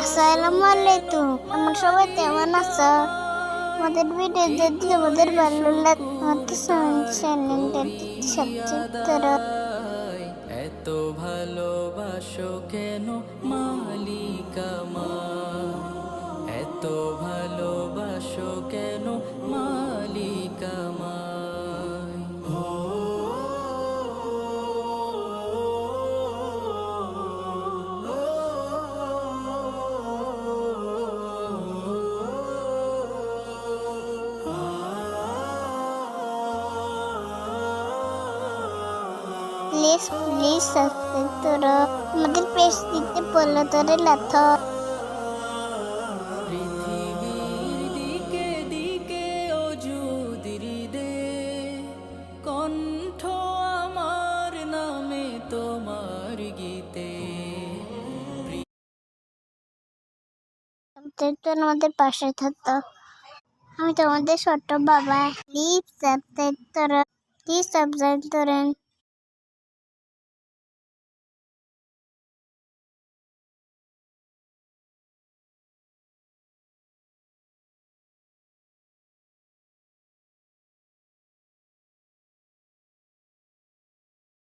আসসালামু আলাইকুম। আমরা সবাই কেমন আছো? আমাদের ভিডিও যদি আমাদের ভালো লাগে আমাদের চ্যানেলটি সাবস্ক্রাইব করো। এত ভালোবাসো কেন মালিক আমার, এত ভালোবাসো কেন মালিক আমার। প্লিজ সাবস্ক্রাইব করো। আমাদের পেজ দিতে বলো ধরে লাথো। পৃথিবীর দিকে দিকে অজুদির দে, কণ্ঠ আমার নামে তোমার গীতে। আমাদের পাশে থাকতো। আমি তোমাদের ছোট্ট বাবা। প্লিজ সাবস্ক্রাইব করো।